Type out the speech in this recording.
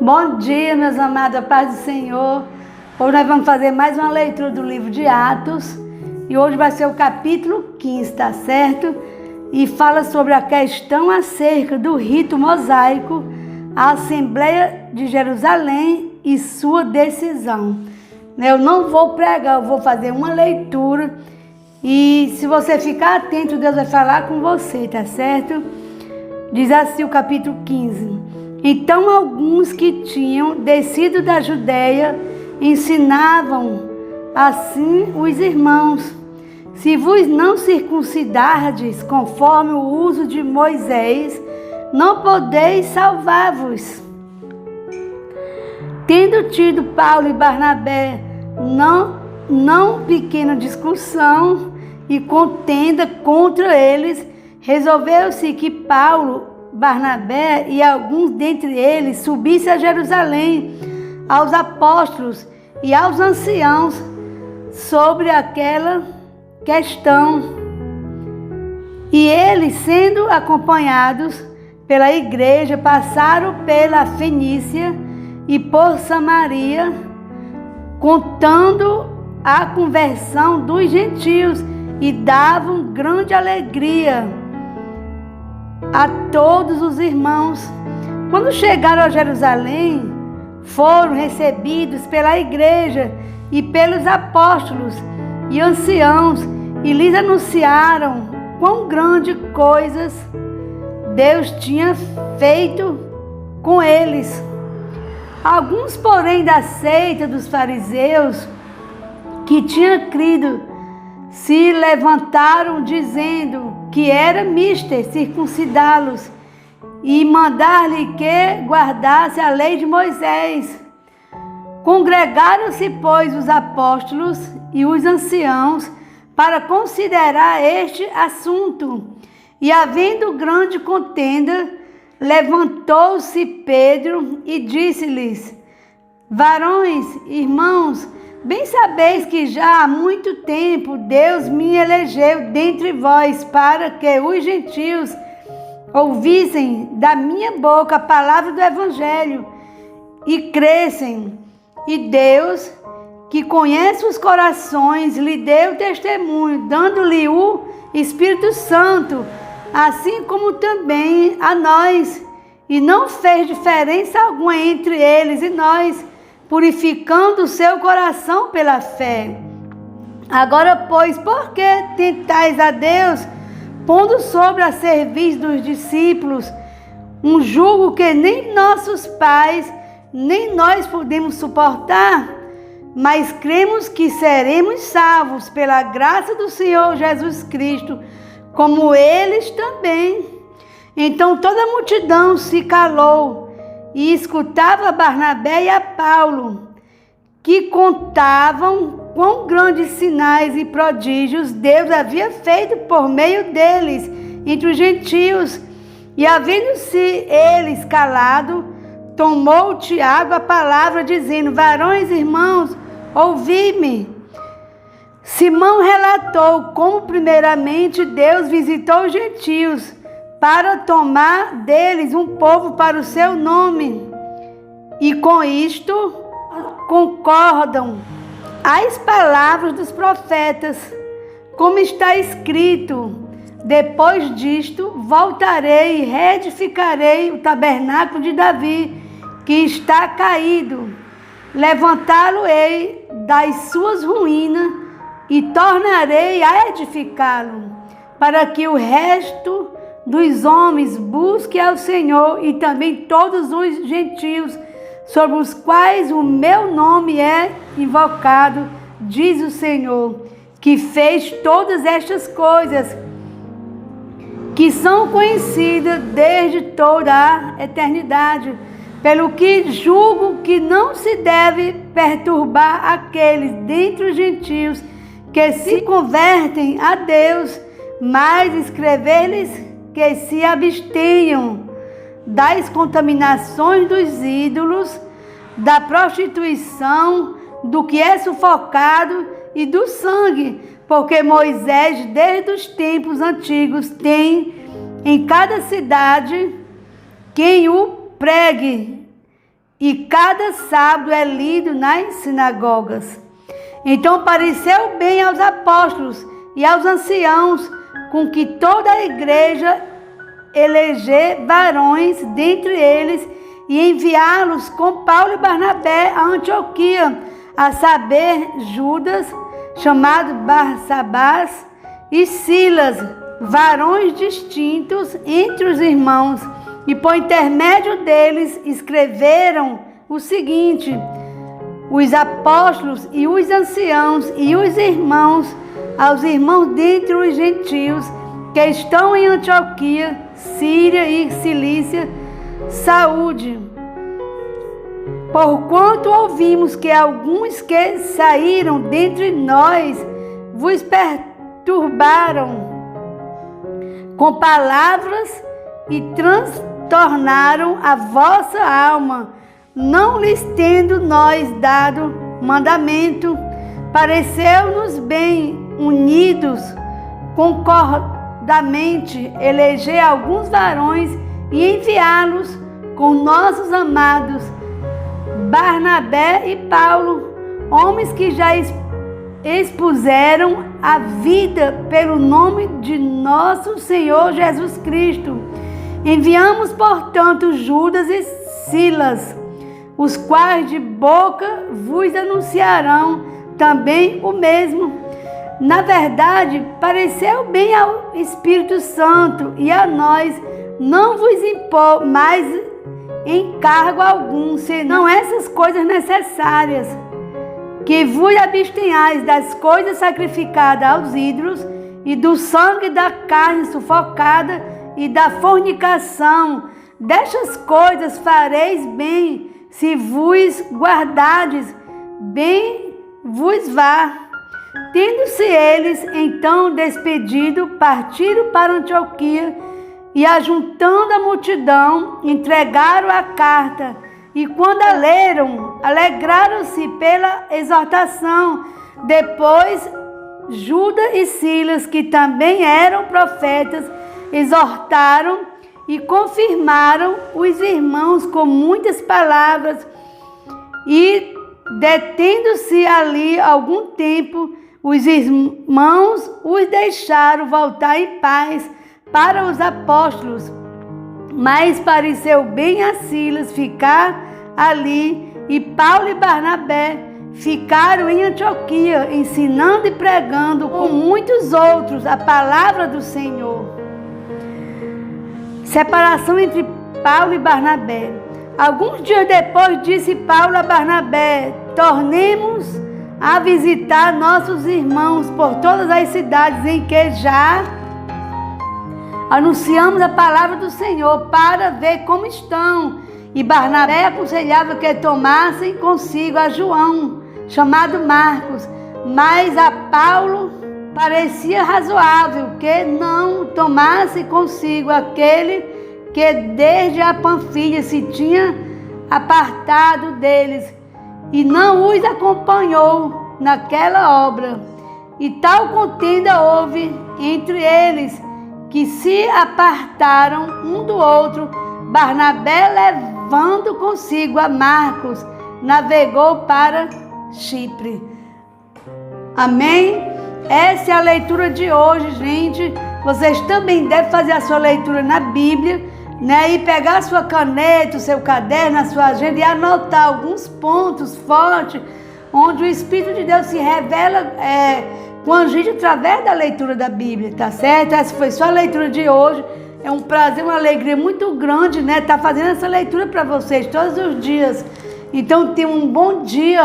Bom dia, meus amados, a paz do Senhor. Hoje nós vamos fazer mais uma leitura do livro de Atos. E hoje vai ser o capítulo 15, tá certo? E fala sobre a questão acerca do rito mosaico, a Assembleia de Jerusalém e sua decisão. Eu não vou pregar, eu vou fazer uma leitura. E se você ficar atento, Deus vai falar com você, tá certo? Diz assim o capítulo 15. Então alguns que tinham descido da Judéia ensinavam assim os irmãos: se vos não circuncidardes conforme o uso de Moisés, não podeis salvar-vos. Tendo tido Paulo e Barnabé não pequena discussão e contenda contra eles, resolveu-se que Paulo, Barnabé e alguns dentre eles subissem a Jerusalém aos apóstolos e aos anciãos sobre aquela questão. E eles, sendo acompanhados pela igreja, passaram pela Fenícia e por Samaria, contando a conversão dos gentios, e davam grande alegria a todos os irmãos. Quando chegaram a Jerusalém, foram recebidos pela igreja e pelos apóstolos e anciãos, e lhes anunciaram quão grandes coisas Deus tinha feito com eles. Alguns, porém, da seita dos fariseus, que tinham crido, se levantaram dizendo que era mister circuncidá-los e mandar-lhe que guardasse a lei de Moisés. Congregaram-se, pois, os apóstolos e os anciãos para considerar este assunto. E, havendo grande contenda, levantou-se Pedro e disse-lhes: varões, irmãos, bem sabeis que já há muito tempo Deus me elegeu dentre vós para que os gentios ouvissem da minha boca a palavra do Evangelho e crescem. E Deus, que conhece os corações, lhe deu testemunho, dando-lhe o Espírito Santo, assim como também a nós, e não fez diferença alguma entre eles e nós, purificando o seu coração pela fé. Agora, pois, por que tentais a Deus, pondo sobre a serviço dos discípulos um jugo que nem nossos pais, nem nós podemos suportar? Mas cremos que seremos salvos pela graça do Senhor Jesus Cristo, como eles também. Então toda a multidão se calou e escutava Barnabé e a Paulo, que contavam quão grandes sinais e prodígios Deus havia feito por meio deles entre os gentios. E, havendo-se eles calado, tomou Tiago a palavra, dizendo: varões, irmãos, ouvi-me. Simão relatou como primeiramente Deus visitou os gentios para tomar deles um povo para o seu nome. E com isto concordam as palavras dos profetas, como está escrito: depois disto voltarei e reedificarei o tabernáculo de Davi, que está caído. Levantá-lo-ei das suas ruínas e tornarei a edificá-lo, para que o resto dos homens busque ao Senhor, e também todos os gentios sobre os quais o meu nome é invocado, diz o Senhor, que fez todas estas coisas, que são conhecidas desde toda a eternidade, pelo que julgo que não se deve perturbar aqueles dentre os gentios que se convertem a Deus, mas escrever-lhes que se abstenham das contaminações dos ídolos, da prostituição, do que é sufocado e do sangue, porque Moisés, desde os tempos antigos, tem em cada cidade quem o pregue, e cada sábado é lido nas sinagogas. Então pareceu bem aos apóstolos e aos anciãos, com que toda a igreja eleger varões dentre eles e enviá-los com Paulo e Barnabé a Antioquia, a saber, Judas, chamado Barsabás, e Silas, varões distintos entre os irmãos, e por intermédio deles escreveram o seguinte: os apóstolos e os anciãos e os irmãos, aos irmãos dentre os gentios que estão em Antioquia, Síria e Cilícia, saúde. Porquanto ouvimos que alguns que saíram dentre nós vos perturbaram com palavras e transtornaram a vossa alma, não lhes tendo nós dado mandamento. Pareceu-nos bem, unidos concordamente, eleger alguns varões e enviá-los com nossos amados Barnabé e Paulo, homens que já expuseram a vida pelo nome de nosso Senhor Jesus Cristo. Enviamos, portanto, Judas e Silas, os quais de boca vos anunciarão também o mesmo. Na verdade, pareceu bem ao Espírito Santo e a nós não vos impor mais encargo algum, senão essas coisas necessárias, que vos abstenhais das coisas sacrificadas aos ídolos e do sangue da carne sufocada e da fornicação. Destas coisas fareis bem, se vos guardardes, bem vos vá. Tendo-se eles então despedido, partiram para Antioquia e, ajuntando a multidão, entregaram a carta. E quando a leram, alegraram-se pela exortação. Depois, Judas e Silas, que também eram profetas, exortaram e confirmaram os irmãos com muitas palavras. E, detendo-se ali algum tempo, os irmãos os deixaram voltar em paz para os apóstolos. Mas pareceu bem a Silas ficar ali, e Paulo e Barnabé ficaram em Antioquia, ensinando e pregando com muitos outros a palavra do Senhor. Separação entre Paulo e Barnabé. Alguns dias depois disse Paulo a Barnabé: tornemos a visitar nossos irmãos por todas as cidades em que já anunciamos a palavra do Senhor, para ver como estão. E Barnabé aconselhava que tomassem consigo a João, chamado Marcos, mas a Paulo parecia razoável que não tomasse consigo aquele que desde a Panfilha se tinha apartado deles, e não os acompanhou naquela obra. E tal contenda houve entre eles, que se apartaram um do outro. Barnabé, levando consigo a Marcos, navegou para Chipre. Amém? Essa é a leitura de hoje, gente. Vocês também devem fazer a sua leitura na Bíblia, né? E pegar a sua caneta, o seu caderno, a sua agenda e anotar alguns pontos fortes onde o Espírito de Deus se revela com a gente através da leitura da Bíblia, tá certo? Essa foi só a leitura de hoje. É um prazer, uma alegria muito grande, né? Tá fazendo essa leitura para vocês todos os dias. Então, tenham um bom dia.